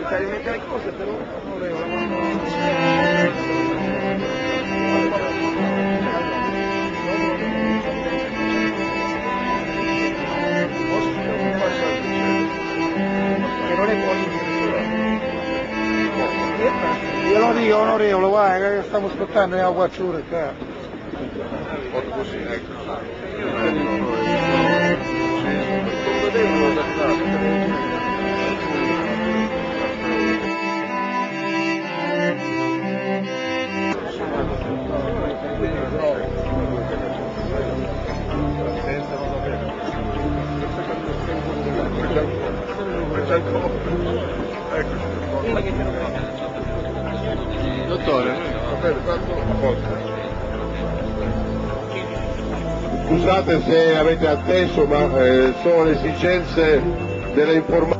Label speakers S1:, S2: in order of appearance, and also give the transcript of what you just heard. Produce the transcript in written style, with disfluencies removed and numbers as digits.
S1: cercare di mettere cose, però non
S2: Io onorevole, guarda che stiamo aspettando la 4 ore qua.
S3: Così, ecco. Dottore, scusate se avete atteso, ma sono le esigenze delle informazioni.